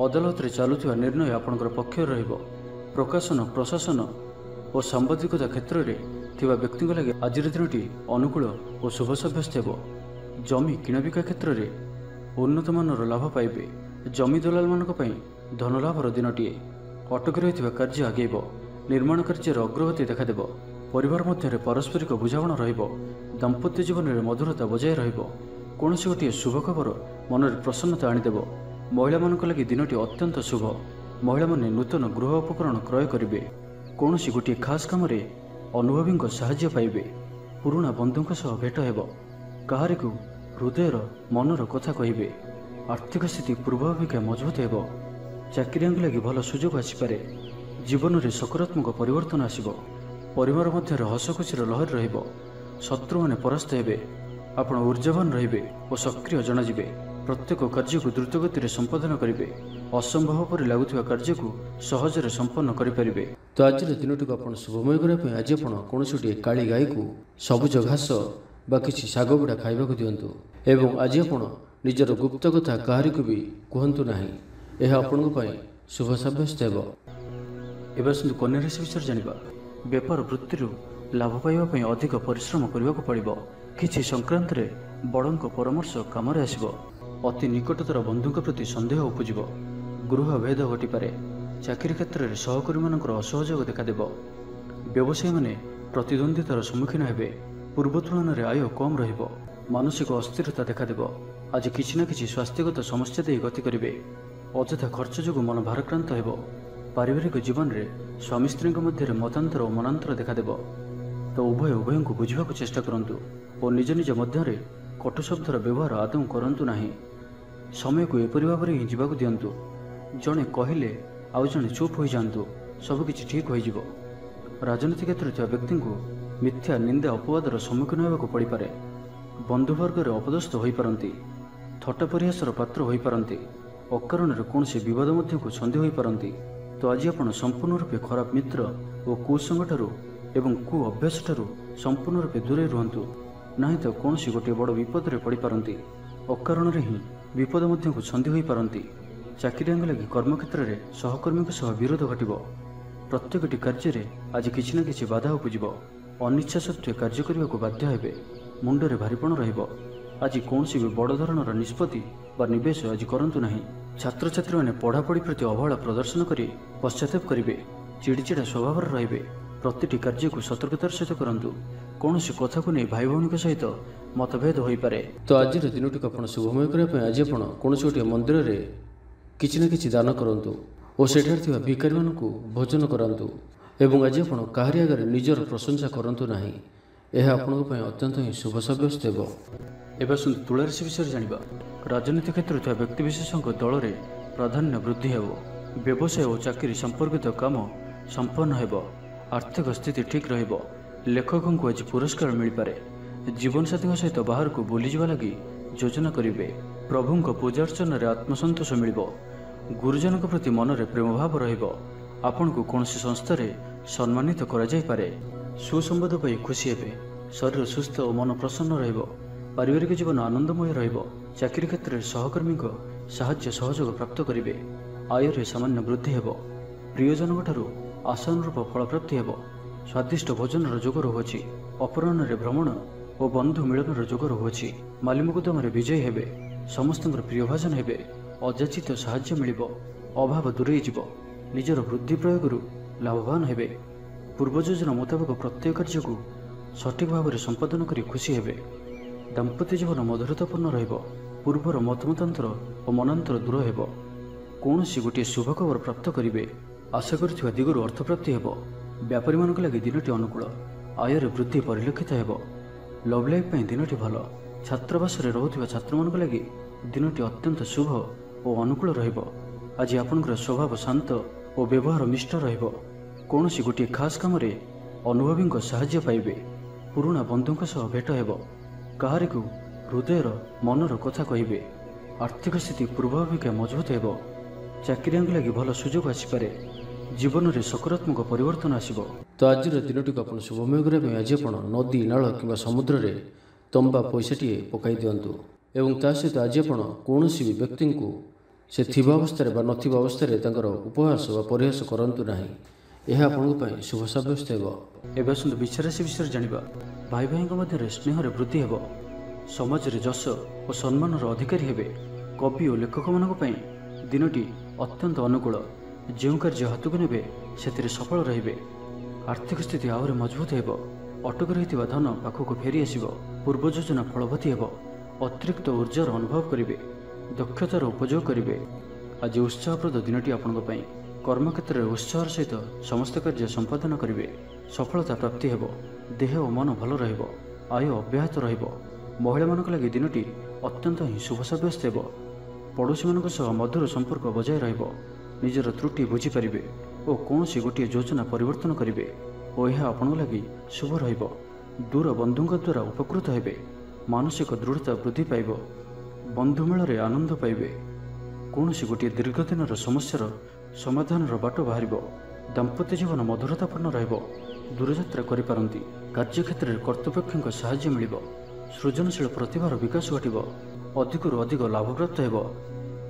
ଅଦାଲତରେ ଚାଲୁଥିବା ନିର୍ଣ୍ଣୟ ଆପଣଙ୍କର ପକ୍ଷରେ ରହିବ। ପ୍ରକାଶନ, ପ୍ରଶାସନ ଓ ସାମ୍ବାଦିକତା କ୍ଷେତ୍ରରେ ଥିବା ବ୍ୟକ୍ତିଙ୍କ ଲାଗି ଆଜିର ଦିନଟି ଅନୁକୂଳ ଓ ଶୁଭ ସାବ୍ୟସ୍ତ ହେବ। ଜମି କିଣାବିକା କ୍ଷେତ୍ରରେ ଉନ୍ନତମାନର ଲାଭ ପାଇବେ। ଜମି ଦଲାଲମାନଙ୍କ ପାଇଁ ଧନଲାଭର ଦିନଟିଏ। ଅଟକି ରହିଥିବା କାର୍ଯ୍ୟ ଆଗେଇବ। ନିର୍ମାଣ କାର୍ଯ୍ୟରେ ଅଗ୍ରଗତି ଦେଖାଦେବ। ପରିବାର ମଧ୍ୟରେ ପାରସ୍ପରିକ ବୁଝାମଣା ରହିବ। ଦାମ୍ପତ୍ୟ ଜୀବନରେ ମଧୁରତା ବଜାୟ ରହିବ। କୌଣସି ଗୋଟିଏ ଶୁଭ ଖବର ମନରେ ପ୍ରସନ୍ନତା ଆଣିଦେବ। ମହିଳାମାନଙ୍କ ଲାଗି ଦିନଟି ଅତ୍ୟନ୍ତ ଶୁଭ। ମହିଳାମାନେ ନୂତନ ଗୃହ ଉପକରଣ କ୍ରୟ କରିବେ। କୌଣସି ଗୋଟିଏ ଖାସ୍ କାମରେ ଅନୁଭବୀଙ୍କ ସାହାଯ୍ୟ ପାଇବେ। ପୁରୁଣା ବନ୍ଧୁଙ୍କ ସହ ଭେଟ ହେବ। କାହାରିକୁ ହୃଦୟର ମନର କଥା କହିବେ। ଆର୍ଥିକ ସ୍ଥିତି ପୂର୍ବ ଅପେକ୍ଷା ମଜବୁତ ହେବ। ଚାକିରିଆଙ୍କ ଲାଗି ଭଲ ସୁଯୋଗ ଆସିପାରେ। ଜୀବନରେ ସକାରାତ୍ମକ ପରିବର୍ତ୍ତନ ଆସିବ। ପରିବାର ମଧ୍ୟରେ ହସଖୁସିର ଲହରୀ ରହିବ। ଶତ୍ରୁମାନେ ପରାସ୍ତ ହେବେ। ଆପଣ ଊର୍ଜାବାନ ରହିବେ ଓ ସକ୍ରିୟ ଜଣାଯିବେ। ପ୍ରତ୍ୟେକ କାର୍ଯ୍ୟକୁ ଦ୍ରୁତଗତିରେ ସମ୍ପାଦନ କରିବେ। ଅସମ୍ଭବ ପରି ଲାଗୁଥିବା କାର୍ଯ୍ୟକୁ ସହଜରେ ସମ୍ପନ୍ନ କରିପାରିବେ। ତ ଆଜିର ଦିନଟିକୁ ଆପଣ ଶୁଭମୟ କରିବା ପାଇଁ ଆଜି ଆପଣ କୌଣସି ଗୋଟିଏ କାଳି ଗାଈକୁ ସବୁଜ ଘାସ ବା କିଛି ଶାଗ ବିଡ଼ା ଖାଇବାକୁ ଦିଅନ୍ତୁ। ଏବଂ ଆଜି ଆପଣ ନିଜର ଗୁପ୍ତ କଥା କାହାରିକୁ ବି କୁହନ୍ତୁ ନାହିଁ। ଏହା ଆପଣଙ୍କ ପାଇଁ ଶୁଭ ସାବ୍ୟସ୍ତ ହେବ। ଏବେ ଆସନ୍ତୁ କନ୍ୟା ରାଶି ବିଷୟରେ ଜାଣିବା। ବେପାର ବୃତ୍ତିରୁ ଲାଭ ପାଇବା ପାଇଁ ଅଧିକ ପରିଶ୍ରମ କରିବାକୁ ପଡ଼ିବ। କିଛି ସଂକ୍ରାନ୍ତରେ ବଡ଼ଙ୍କ ପରାମର୍ଶ କାମରେ ଆସିବ। ଅତି ନିକଟତର ବନ୍ଧୁଙ୍କ ପ୍ରତି ସନ୍ଦେହ ଉପୁଜିବ। ଗୃହ ଭେଦ ଘଟିପାରେ। ଚାକିରି କ୍ଷେତ୍ରରେ ସହକର୍ମୀମାନଙ୍କର ଅସହଯୋଗ ଦେଖାଦେବ। ବ୍ୟବସାୟୀମାନେ ପ୍ରତିଦ୍ୱନ୍ଦ୍ୱିତାର ସମ୍ମୁଖୀନ ହେବେ। ପୂର୍ବ ତୁଳନାରେ ଆୟ କମ୍ ରହିବ। ମାନସିକ ଅସ୍ଥିରତା ଦେଖାଦେବ। ଆଜି କିଛି ନା କିଛି ସ୍ୱାସ୍ଥ୍ୟଗତ ସମସ୍ୟା ଦେଇ ଗତି କରିବେ। ଅଯଥା ଖର୍ଚ୍ଚ ଯୋଗୁଁ ମନ ଭାରାକ୍ରାନ୍ତ ହେବ। ପାରିବାରିକ ଜୀବନରେ ସ୍ୱାମୀ ସ୍ତ୍ରୀଙ୍କ ମଧ୍ୟରେ ମତାନ୍ତର ଓ ମନାନ୍ତର ଦେଖାଦେବ। ତ ଉଭୟଙ୍କୁ ବୁଝିବାକୁ ଚେଷ୍ଟା କରନ୍ତୁ ଓ ନିଜ ନିଜ ମଧ୍ୟରେ କଟୁ ଶବ୍ଦର ବ୍ୟବହାର ଆଦୌ କରନ୍ତୁ ନାହିଁ। ସମୟକୁ ଏପରି ଭାବରେ ହିଁ ଯିବାକୁ ଦିଅନ୍ତୁ। ଜଣେ କହିଲେ ଆଉ ଜଣେ ଚୁପ୍ ହୋଇଯାଆନ୍ତୁ। ସବୁକିଛି ଠିକ୍ ହୋଇଯିବ। ରାଜନୀତି କ୍ଷେତ୍ରରେ ଥିବା ବ୍ୟକ୍ତିଙ୍କୁ ମିଥ୍ୟା ନିନ୍ଦା ଅପବାଦର ସମ୍ମୁଖୀନ ହେବାକୁ ପଡ଼ିପାରେ। ବନ୍ଧୁବର୍ଗରେ ଅପଦସ୍ଥ ହୋଇପାରନ୍ତି। ଥଟ୍ଟା ପରିହାସର ପାତ୍ର ହୋଇପାରନ୍ତି। ଅକାରଣରେ କୌଣସି ବିବାଦ ମଧ୍ୟକୁ ଛନ୍ଦି ହୋଇପାରନ୍ତି। ତ ଆଜି ଆପଣ ସମ୍ପୂର୍ଣ୍ଣ ରୂପେ ଖରାପ ମିତ୍ର ଓ କୁସଙ୍ଗଠାରୁ ଏବଂ କୁ ଅଭ୍ୟାସଠାରୁ ସମ୍ପୂର୍ଣ୍ଣ ରୂପେ ଦୂରେଇ ରୁହନ୍ତୁ। ନାହିଁ ତ କୌଣସି ଗୋଟିଏ ବଡ଼ ବିପଦରେ ପଡ଼ିପାରନ୍ତି। ଅକାରଣରେ ହିଁ ବିପଦ ମଧ୍ୟକୁ ଛନ୍ଦି ହୋଇପାରନ୍ତି। ଚାକିରିଆଙ୍କ ଲାଗି କର୍ମକ୍ଷେତ୍ରରେ ସହକର୍ମୀଙ୍କ ସହ ବିରୋଧ ଘଟିବ। ପ୍ରତ୍ୟେକଟି କାର୍ଯ୍ୟରେ ଆଜି କିଛି ନା କିଛି ବାଧା ଉପୁଜିବ। ଅନିଚ୍ଛା ସତ୍ତ୍ୱେ କାର୍ଯ୍ୟ କରିବାକୁ ବାଧ୍ୟ ହେବେ। ମୁଣ୍ଡରେ ଭାରିପଣ ରହିବ। ଆଜି କୌଣସି ବି ବଡ଼ ଧରଣର ନିଷ୍ପତ୍ତି ବା ନିବେଶ ଆଜି କରନ୍ତୁ ନାହିଁ। ଛାତ୍ରଛାତ୍ରୀମାନେ ପଢ଼ାପଢ଼ି ପ୍ରତି ଅବହେଳା ପ୍ରଦର୍ଶନ କରି ପଶ୍ଚାତାପ କରିବେ। ଚିଡ଼ିଚିଡ଼ା ସ୍ୱଭାବର ରହିବେ। ପ୍ରତିଟି କାର୍ଯ୍ୟକୁ ସତର୍କତାର ସହିତ କରନ୍ତୁ। କୌଣସି କଥାକୁ ନେଇ ଭାଇ ଭଉଣୀଙ୍କ ସହିତ ମତଭେଦ ହୋଇପାରେ। ତ ଆଜିର ଦିନଟିକୁ ଆପଣ ଶୁଭମୟ କରିବା ପାଇଁ ଆଜି ଆପଣ କୌଣସି ଗୋଟିଏ ମନ୍ଦିରରେ କିଛି ନା କିଛି ଦାନ କରନ୍ତୁ ଓ ସେଠାରେ ଥିବା ଭିକାରୀମାନଙ୍କୁ ଭୋଜନ କରାନ୍ତୁ। ଏବଂ ଆଜି ଆପଣ କାହାରି ଆଗରେ ନିଜର ପ୍ରଶଂସା କରନ୍ତୁ ନାହିଁ। ଏହା ଆପଣଙ୍କ ପାଇଁ ଅତ୍ୟନ୍ତ ହିଁ ଶୁଭ ସାବ୍ୟସ୍ତ ହେବ। ଏବେ ଆସନ୍ତୁ ତୁଳା ରାଶି ବିଷୟରେ ଜାଣିବା। ରାଜନୀତି କ୍ଷେତ୍ରରେ ଥିବା ବ୍ୟକ୍ତିବିଶେଷଙ୍କ ଦଳରେ ପ୍ରାଧାନ୍ୟ ବୃଦ୍ଧି ହେବ। ବ୍ୟବସାୟ ଓ ଚାକିରି ସମ୍ପର୍କିତ କାମ ସମ୍ପନ୍ନ ହେବ। ଆର୍ଥିକ ସ୍ଥିତି ଠିକ୍ ରହିବ। ଲେଖକଙ୍କୁ ଆଜି ପୁରସ୍କାର ମିଳିପାରେ। ଜୀବନସାଥୀଙ୍କ ସହିତ ବାହାରକୁ ବୁଲିଯିବା ଲାଗି ଯୋଜନା କରିବେ। ପ୍ରଭୁଙ୍କ ପୂଜାର୍ଚ୍ଚନାରେ ଆତ୍ମସନ୍ତୋଷ ମିଳିବ। ଗୁରୁଜନଙ୍କ ପ୍ରତି ମନରେ ପ୍ରେମଭାବ ରହିବ। ଆପଣଙ୍କୁ କୌଣସି ସଂସ୍ଥାରେ ସମ୍ମାନିତ କରାଯାଇପାରେ। ସୁସମ୍ବାଦ ପାଇ ଖୁସି ହେବେ। ଶରୀର ସୁସ୍ଥ ଓ ମନ ପ୍ରସନ୍ନ ରହିବ। ପାରିବାରିକ ଜୀବନ ଆନନ୍ଦମୟ ରହିବ। ଚାକିରି କ୍ଷେତ୍ରରେ ସହକର୍ମୀଙ୍କ ସାହାଯ୍ୟ ସହଯୋଗ ପ୍ରାପ୍ତ କରିବେ। ଆୟରେ ସାମାନ୍ୟ ବୃଦ୍ଧି ହେବ। ପ୍ରିୟଜନଙ୍କଠାରୁ ଆଶାନୁରୂପ ଫଳପ୍ରାପ୍ତି ହେବ। ସ୍ୱାଦିଷ୍ଟ ଭୋଜନର ଯୋଗ ରହୁଅଛି। ଅପରାହ୍ନରେ ଭ୍ରମଣ ଓ ବନ୍ଧୁ ମିଳନର ଯୋଗ ରହୁଅଛି। ମାଲିମୁକଦ୍ଦମାରେ ବିଜୟୀ ହେବେ। ସମସ୍ତଙ୍କର ପ୍ରିୟଭାଜନ ହେବେ। ଅଯାଚିତ ସାହାଯ୍ୟ ମିଳିବ। ଅଭାବ ଦୂରେଇ ଯିବ। ନିଜର ବୁଦ୍ଧି ପ୍ରୟୋଗରୁ ଲାଭବାନ ହେବେ। ପୂର୍ବ ଯୋଜନା ମୁତାବକ ପ୍ରତ୍ୟେକ କାର୍ଯ୍ୟକୁ ସଠିକ୍ ଭାବରେ ସମ୍ପାଦନ କରି ଖୁସି ହେବେ। ଦାମ୍ପତ୍ୟ ଜୀବନ ମଧୁରତାପୂର୍ଣ୍ଣ ରହିବ। ପୂର୍ବର ମତମତାନ୍ତର ଓ ମନାନ୍ତର ଦୂର ହେବ। କୌଣସି ଗୋଟିଏ ଶୁଭ ଖବର ପ୍ରାପ୍ତ କରିବେ। ଆଶା କରୁଥିବା ଦିଗରୁ ଅର୍ଥପ୍ରାପ୍ତି ହେବ। ବ୍ୟାପାରୀମାନଙ୍କ ଲାଗି ଦିନଟି ଅନୁକୂଳ। ଆୟରେ ବୃଦ୍ଧି ପରିଲକ୍ଷିତ ହେବ। ଲଭ୍ ଲାଇଫ୍ ପାଇଁ ଦିନଟି ଭଲ। ଛାତ୍ରାବାସରେ ରହୁଥିବା ଛାତ୍ରମାନଙ୍କ ଲାଗି ଦିନଟି ଅତ୍ୟନ୍ତ ଶୁଭ ଓ ଅନୁକୂଳ ରହିବ। ଆଜି ଆପଣଙ୍କର ସ୍ୱଭାବ ଶାନ୍ତ ଓ ବ୍ୟବହାର ମିଷ୍ଟ ରହିବ। କୌଣସି ଗୋଟିଏ ଖାସ୍ କାମରେ ଅନୁଭବୀଙ୍କ ସାହାଯ୍ୟ ପାଇବେ। ପୁରୁଣା ବନ୍ଧୁଙ୍କ ସହ ଭେଟ ହେବ। କାହାରିକୁ ହୃଦୟର ମନର କଥା କହିବେ। ଆର୍ଥିକ ସ୍ଥିତି ପୂର୍ବ ଅପେକ୍ଷା ମଜବୁତ ହେବ। ଚାକିରିଆଙ୍କ ଲାଗି ଭଲ ସୁଯୋଗ ଆସିପାରେ। ଜୀବନରେ ସକାରାତ୍ମକ ପରିବର୍ତ୍ତନ ଆସିବ। ତ ଆଜିର ଦିନଟିକୁ ଆପଣ ଶୁଭମୟ କରିବା ପାଇଁ ଆଜି ଆପଣ ନଦୀ ନାଳ କିମ୍ବା ସମୁଦ୍ରରେ ତମ୍ବା ପଇସାଟିଏ ପକାଇ ଦିଅନ୍ତୁ। ଏବଂ ତା ସହିତ ଆଜି ଆପଣ କୌଣସି ବି ବ୍ୟକ୍ତିଙ୍କୁ ସେ ଥିବା ଅବସ୍ଥାରେ ବା ନଥିବା ଅବସ୍ଥାରେ ତାଙ୍କର ଉପହାସ ବା ପରିହାସ କରନ୍ତୁ ନାହିଁ। ଏହା ଆପଣଙ୍କ ପାଇଁ ଶୁଭ ସାବ୍ୟସ୍ତ ହେବ। ଏବେ ଆସନ୍ତୁ ବିଛା ରାଶି ବିଷୟରେ ଜାଣିବା। ଭାଇ ଭାଇଙ୍କ ମଧ୍ୟରେ ସ୍ନେହରେ ବୃଦ୍ଧି ହେବ। ସମାଜରେ ଯଶ ଓ ସମ୍ମାନର ଅଧିକାରୀ ହେବେ। କବି ଓ ଲେଖକମାନଙ୍କ ପାଇଁ ଦିନଟି ଅତ୍ୟନ୍ତ ଅନୁକୂଳ। ଯେଉଁ କାର୍ଯ୍ୟ ହାତକୁ ନେବେ ସେଥିରେ ସଫଳ ରହିବେ। ଆର୍ଥିକ ସ୍ଥିତି ଆହୁରି ମଜବୁତ ହେବ। ଅଟକି ରହିଥିବା ଧନ ପାଖକୁ ଫେରି ଆସିବ। ପୂର୍ବ ଯୋଜନା ଫଳବତୀ ହେବ। ଅତିରିକ୍ତ ଉର୍ଜାର ଅନୁଭବ କରିବେ। ଦକ୍ଷତାର ଉପଯୋଗ କରିବେ। ଆଜି ଉତ୍ସାହପ୍ରଦ ଦିନଟି ଆପଣଙ୍କ ପାଇଁ। କର୍ମକ୍ଷେତ୍ରରେ ଉତ୍ସାହର ସହିତ ସମସ୍ତ କାର୍ଯ୍ୟ ସମ୍ପାଦନ କରିବେ। ସଫଳତା ପ୍ରାପ୍ତି ହେବ। ଦେହ ଓ ମନ ଭଲ ରହିବ। ଆୟ ଅବ୍ୟାହତ ରହିବ। ମହିଳାମାନଙ୍କ ଲାଗି ଦିନଟି ଅତ୍ୟନ୍ତ ହିଁ ଶୁଭ ସାବ୍ୟସ୍ତ ହେବ। ପଡ଼ୋଶୀମାନଙ୍କ ସହ ମଧୁର ସମ୍ପର୍କ ବଜାୟ ରହିବ। ନିଜର ତ୍ରୁଟି ବୁଝିପାରିବେ ଓ କୌଣସି ଗୋଟିଏ ଯୋଜନା ପରିବର୍ତ୍ତନ କରିବେ ଓ ଏହା ଆପଣଙ୍କ ଲାଗି ଶୁଭ ରହିବ। ଦୂର ବନ୍ଧୁଙ୍କ ଦ୍ୱାରା ଉପକୃତ ହେବେ। ମାନସିକ ଦୃଢ଼ତା ବୃଦ୍ଧି ପାଇବ। ବନ୍ଧୁମେଳରେ ଆନନ୍ଦ ପାଇବେ। କୌଣସି ଗୋଟିଏ ଦୀର୍ଘଦିନର ସମସ୍ୟାର ସମାଧାନର ବାଟ ବାହାରିବ। ଦାମ୍ପତ୍ୟ ଜୀବନ ମଧୁରତାପୂର୍ଣ୍ଣ ରହିବ। ଦୂରଯାତ୍ରା କରିପାରନ୍ତି। କାର୍ଯ୍ୟକ୍ଷେତ୍ରରେ କର୍ତ୍ତୃପକ୍ଷଙ୍କ ସାହାଯ୍ୟ ମିଳିବ। ସୃଜନଶୀଳ ପ୍ରତିଭାର ବିକାଶ ଘଟିବ। ଅଧିକରୁ ଅଧିକ ଲାଭପ୍ରାପ୍ତ ହେବ।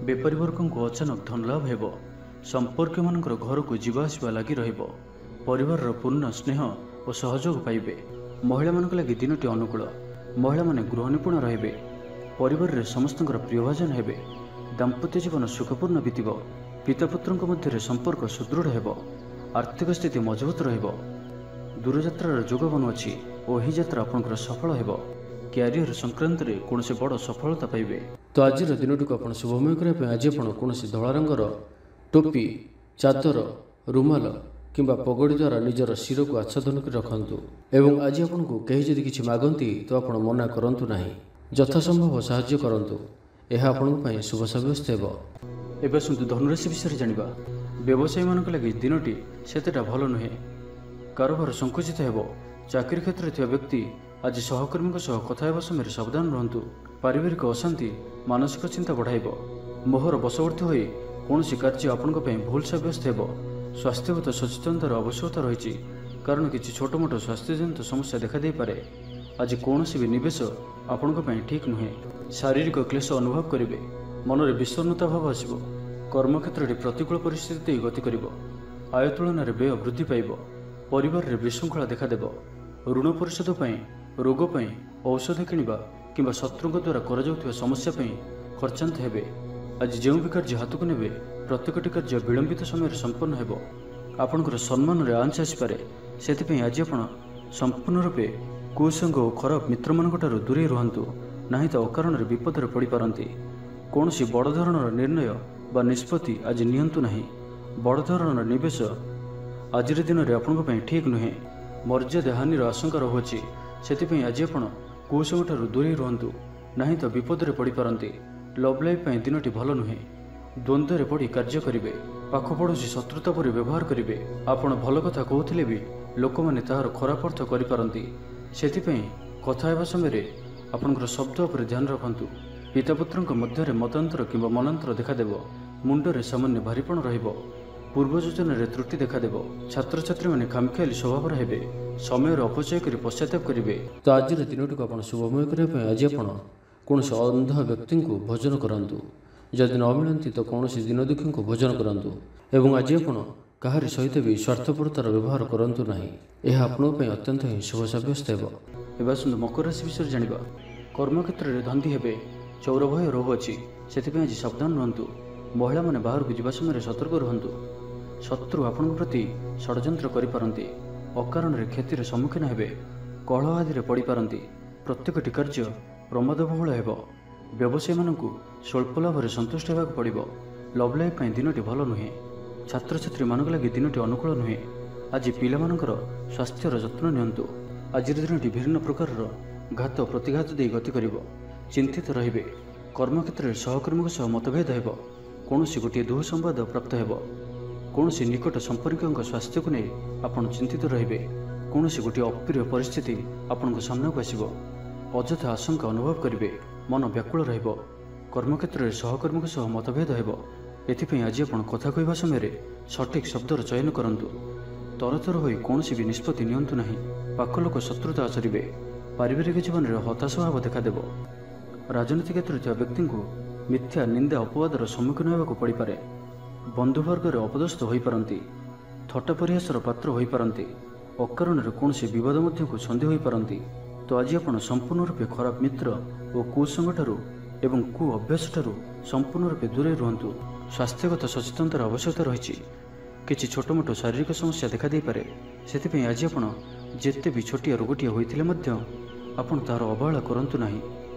ବେପାରୀ ବର୍ଗଙ୍କୁ ଅଚାନକ ଧନ ଲାଭ ହେବ। ସମ୍ପର୍କୀୟମାନଙ୍କର ଘରକୁ ଯିବା ଆସିବା ଲାଗି ରହିବ। ପରିବାରର ପୂର୍ଣ୍ଣ ସ୍ନେହ ଓ ସହଯୋଗ ପାଇବେ। ମହିଳାମାନଙ୍କ ଲାଗି ଦିନଟି ଅନୁକୂଳ। ମହିଳାମାନେ ଗୃହ ନିପୁଣ ରହିବେ। ପରିବାରରେ ସମସ୍ତଙ୍କର ପ୍ରିୟଭାଜନ ହେବେ। ଦାମ୍ପତ୍ୟ ଜୀବନ ସୁଖପୂର୍ଣ୍ଣ ବିତିବ। ପିତାପୁତ୍ରଙ୍କ ମଧ୍ୟରେ ସମ୍ପର୍କ ସୁଦୃଢ଼ ହେବ। ଆର୍ଥିକ ସ୍ଥିତି ମଜବୁତ ରହିବ। ଦୂରଯାତ୍ରାର ଯୋଗ ବନୁଅଛି ଓ ଏହି ଯାତ୍ରା ଆପଣଙ୍କର ସଫଳ ହେବ। କ୍ୟାରିୟର ସଂକ୍ରାନ୍ତରେ କୌଣସି ବଡ଼ ସଫଳତା ପାଇବେ। ତ ଆଜିର ଦିନଟିକୁ ଆପଣ ଶୁଭମୟ କରିବା ପାଇଁ ଆଜି ଆପଣ କୌଣସି ଧଳା ରଙ୍ଗର ଟୋପି, ଚାଦର, ରୁମାଲ କିମ୍ବା ପଗଡ଼ି ଦ୍ୱାରା ନିଜର ଶିରକୁ ଆଚ୍ଛାଦନ କରି ରଖନ୍ତୁ। ଏବଂ ଆଜି ଆପଣଙ୍କୁ କେହି ଯଦି କିଛି ମାଗନ୍ତି ତ ଆପଣ ମନା କରନ୍ତୁ ନାହିଁ। ଯଥାସମ୍ଭବ ସାହାଯ୍ୟ କରନ୍ତୁ। ଏହା ଆପଣଙ୍କ ପାଇଁ ଶୁଭ ସାବ୍ୟସ୍ତ ହେବ। ଏବେ ଆସନ୍ତୁ ଧନୁରାଶି ବିଷୟରେ ଜାଣିବା। ବ୍ୟବସାୟୀମାନଙ୍କ ଲାଗି ଦିନଟି ସେତେଟା ଭଲ ନୁହେଁ। କାରବାର ସଂକୁଚିତ ହେବ। ଚାକିରି କ୍ଷେତ୍ରରେ ଥିବା ବ୍ୟକ୍ତି ଆଜି ସହକର୍ମୀଙ୍କ ସହ କଥା ହେବା ସମୟରେ ସାବଧାନ ରୁହନ୍ତୁ। ପାରିବାରିକ ଅଶାନ୍ତି ମାନସିକ ଚିନ୍ତା ବଢ଼ାଇବ। ମୋହର ବଶବର୍ତ୍ତୀ ହୋଇ କୌଣସି କାର୍ଯ୍ୟ ଆପଣଙ୍କ ପାଇଁ ଭୁଲ ସାବ୍ୟସ୍ତ ହେବ। ସ୍ୱାସ୍ଥ୍ୟଗତ ସଚେତନତାର ଆବଶ୍ୟକତା ରହିଛି, କାରଣ କିଛି ଛୋଟମୋଟ ସ୍ୱାସ୍ଥ୍ୟଜନିତ ସମସ୍ୟା ଦେଖାଦେଇପାରେ। ଆଜି କୌଣସି ବି ନିବେଶ ଆପଣଙ୍କ ପାଇଁ ଠିକ୍ ନୁହେଁ। ଶାରୀରିକ କ୍ଲେଶ ଅନୁଭବ କରିବେ। ମନରେ ବିଷଣ୍ଣତା ଭାବ ଆସିବ। କର୍ମକ୍ଷେତ୍ରରେ ପ୍ରତିକୂଳ ପରିସ୍ଥିତି ଦେଇ ଗତି କରିବ। ଆୟ ତୁଳନାରେ ବ୍ୟୟ ବୃଦ୍ଧି ପାଇବ। ପରିବାରରେ ବିଶୃଙ୍ଖଳା ଦେଖାଦେବ। ଋଣ ପରିଶୋଧ ପାଇଁ, ରୋଗ ପାଇଁ ଔଷଧ କିଣିବା କିମ୍ବା ଶତ୍ରୁଙ୍କ ଦ୍ୱାରା କରାଯାଉଥିବା ସମସ୍ୟା ପାଇଁ ଖର୍ଚ୍ଚାନ୍ତ ହେବେ। ଆଜି ଯେଉଁ ବି କାର୍ଯ୍ୟ ହାତକୁ ନେବେ ପ୍ରତ୍ୟେକଟି କାର୍ଯ୍ୟ ବିଳମ୍ବିତ ସମୟରେ ସମ୍ପନ୍ନ ହେବ। ଆପଣଙ୍କର ସମ୍ମାନରେ ଆଞ୍ଚ ଆସିପାରେ। ସେଥିପାଇଁ ଆଜି ଆପଣ ସମ୍ପୂର୍ଣ୍ଣ ରୂପେ କୁସଙ୍ଗ ଓ ଖରାପ ମିତ୍ରମାନଙ୍କଠାରୁ ଦୂରେଇ ରୁହନ୍ତୁ, ନାହିଁ ତ ଅକାରଣରେ ବିପଦରେ ପଡ଼ିପାରନ୍ତି। କୌଣସି ବଡ଼ ଧରଣର ନିର୍ଣ୍ଣୟ ବା ନିଷ୍ପତ୍ତି ଆଜି ନିଅନ୍ତୁ ନାହିଁ। ବଡ଼ ଧରଣର ନିବେଶ ଆଜିର ଦିନରେ ଆପଣଙ୍କ ପାଇଁ ଠିକ୍ ନୁହେଁ। ମର୍ଯ୍ୟାଦା ହାନିର ଆଶଙ୍କା ରହୁଅଛି। ସେଥିପାଇଁ ଆଜି ଆପଣ କୁସଙ୍ଗଠାରୁ ଦୂରେଇ ରୁହନ୍ତୁ, ନାହିଁ ତ ବିପଦରେ ପଡ଼ିପାରନ୍ତି। ଲଭ୍ ଲାଇଫ୍ ପାଇଁ ଦିନଟି ଭଲ ନୁହେଁ। ଦ୍ୱନ୍ଦ୍ୱରେ ପଡ଼ି କାର୍ଯ୍ୟ କରିବେ। ପାଖ ପଡ଼ୋଶୀ ଶତ୍ରୁତା ପରି ବ୍ୟବହାର କରିବେ। ଆପଣ ଭଲ କଥା କହୁଥିଲେ ବି ଲୋକମାନେ ତାହାର ଖରାପ ଅର୍ଥ କରିପାରନ୍ତି। ସେଥିପାଇଁ କଥା ହେବା ସମୟରେ ଆପଣଙ୍କର ଶବ୍ଦ ଉପରେ ଧ୍ୟାନ ରଖନ୍ତୁ। ପିତାପୁତ୍ରଙ୍କ ମଧ୍ୟରେ ମତାନ୍ତର କିମ୍ବା ମନାନ୍ତର ଦେଖାଦେବ। ମୁଣ୍ଡରେ ସାମାନ୍ୟ ଭାରିପଣ ରହିବ। ପୂର୍ବ ଯୋଜନାରେ ତ୍ରୁଟି ଦେଖାଦେବ। ଛାତ୍ରଛାତ୍ରୀମାନେ ଖାମଖିଆଲି ସ୍ୱଭାବର ହେବେ। ସମୟର ଅପଚୟ କରି ପଶ୍ଚାତାପ କରିବେ। ତ ଆଜିର ଦିନଟିକୁ ଆପଣ ଶୁଭମୟ କରିବା ପାଇଁ ଆଜି ଆପଣ କୌଣସି ଅନ୍ଧ ବ୍ୟକ୍ତିଙ୍କୁ ଭୋଜନ କରନ୍ତୁ। ଯଦି ନ ମିଳନ୍ତି ତ କୌଣସି ଦିନ ଦୁଃଖୀଙ୍କୁ ଭୋଜନ କରନ୍ତୁ। ଏବଂ ଆଜି ଆପଣ କାହାରି ସହିତ ବି ସ୍ୱାର୍ଥପରତାର ବ୍ୟବହାର କରନ୍ତୁ ନାହିଁ। ଏହା ଆପଣଙ୍କ ପାଇଁ ଅତ୍ୟନ୍ତ ହିଁ ଶୁଭ ସାବ୍ୟସ୍ତ ହେବ। ଏବେ ଆସନ୍ତୁ ମକର ରାଶି ବିଷୟରେ ଜାଣିବା। କର୍ମକ୍ଷେତ୍ରରେ ଧନ୍ଦୀ ହେବେ। ଚୌର ଭୟ ରହୁଅଛି। ସେଥିପାଇଁ ଆଜି ସାବଧାନ ରୁହନ୍ତୁ। ମହିଳାମାନେ ବାହାରକୁ ଯିବା ସମୟରେ ସତର୍କ ରୁହନ୍ତୁ। ଶତ୍ରୁ ଆପଣଙ୍କ ପ୍ରତି ଷଡ଼ଯନ୍ତ୍ର କରିପାରନ୍ତି। ଅକାରଣରେ କ୍ଷତିର ସମ୍ମୁଖୀନ ହେବେ। କଳହ ଆଦିରେ ପଡ଼ିପାରନ୍ତି। ପ୍ରତ୍ୟେକଟି କାର୍ଯ୍ୟ ପ୍ରମାଦବହୁଳ ହେବ। ବ୍ୟବସାୟୀମାନଙ୍କୁ ସ୍ୱଳ୍ପ ଲାଭରେ ସନ୍ତୁଷ୍ଟ ହେବାକୁ ପଡ଼ିବ। ଲଭ୍ ଲାଇଫ୍ ପାଇଁ ଦିନଟି ଭଲ ନୁହେଁ। ଛାତ୍ରଛାତ୍ରୀମାନଙ୍କ ଲାଗି ଦିନଟି ଅନୁକୂଳ ନୁହେଁ। ଆଜି ପିଲାମାନଙ୍କର ସ୍ୱାସ୍ଥ୍ୟର ଯତ୍ନ ନିଅନ୍ତୁ। ଆଜିର ଦିନଟି ବିଭିନ୍ନ ପ୍ରକାରର ଘାତ ପ୍ରତିଘାତ ଦେଇ ଗତି କରିବ। ଚିନ୍ତିତ ରହିବେ। କର୍ମକ୍ଷେତ୍ରରେ ସହକର୍ମୀଙ୍କ ସହ ମତଭେଦ ହେବ। କୌଣସି ଗୋଟିଏ ଦୁଃସମ୍ବାଦ ପ୍ରାପ୍ତ ହେବ। କୌଣସି ନିକଟ ସମ୍ପର୍କୀୟଙ୍କ ସ୍ୱାସ୍ଥ୍ୟକୁ ନେଇ ଆପଣ ଚିନ୍ତିତ ରହିବେ। କୌଣସି ଗୋଟିଏ ଅପ୍ରିୟ ପରିସ୍ଥିତି ଆପଣଙ୍କ ସାମ୍ନାକୁ ଆସିବ। ଅଯଥା ଆଶଙ୍କା ଅନୁଭବ କରିବେ। ମନ ବ୍ୟାକୁଳ ରହିବ। କର୍ମକ୍ଷେତ୍ରରେ ସହକର୍ମୀଙ୍କ ସହ ମତଭେଦ ହେବ। ଏଥିପାଇଁ ଆଜି ଆପଣ କଥା କହିବା ସମୟରେ ସଠିକ୍ ଶବ୍ଦର ଚୟନ କରନ୍ତୁ। ତରତର ହୋଇ କୌଣସି ବି ନିଷ୍ପତ୍ତି ନିଅନ୍ତୁ ନାହିଁ। ପାଖ ଲୋକ ଶତ୍ରୁତା ଆଚରିବେ। ପାରିବାରିକ ଜୀବନରେ ହତାଶ ଭାବ ଦେଖାଦେବ। ରାଜନୀତି କ୍ଷେତ୍ରରେ ଥିବା ବ୍ୟକ୍ତିଙ୍କୁ ମିଥ୍ୟା ନିନ୍ଦା ଅପବାଦର ସମ୍ମୁଖୀନ ହେବାକୁ ପଡ଼ିପାରେ। ବନ୍ଧୁବର୍ଗରେ ଅପଦସ୍ଥ ହୋଇପାରନ୍ତି। ଥଟ୍ଟା ପରିହାସର ପାତ୍ର ହୋଇପାରନ୍ତି। ଅକାରଣରେ କୌଣସି ବିବାଦ ମଧ୍ୟକୁ ଛନ୍ଦି ହୋଇପାରନ୍ତି। ତ ଆଜି ଆପଣ ସମ୍ପୂର୍ଣ୍ଣ ରୂପେ ଖରାପ ମିତ୍ର ଓ କୁସଙ୍ଗଠାରୁ ଏବଂ କୁ ଅଭ୍ୟାସଠାରୁ ସମ୍ପୂର୍ଣ୍ଣ ରୂପେ ଦୂରେଇ ରୁହନ୍ତୁ। ସ୍ୱାସ୍ଥ୍ୟଗତ ସଚେତନତାର ଆବଶ୍ୟକତା ରହିଛି। କିଛି ଛୋଟମୋଟ ଶାରୀରିକ ସମସ୍ୟା ଦେଖାଦେଇପାରେ। ସେଥିପାଇଁ ଆଜି ଆପଣ ଯେତେ ବି ଛୋଟିଆ ରୋଗଟିଏ ହୋଇଥିଲେ ମଧ୍ୟ ଆପଣ ତାହାର ଅବହେଳା କରନ୍ତୁ ନାହିଁ।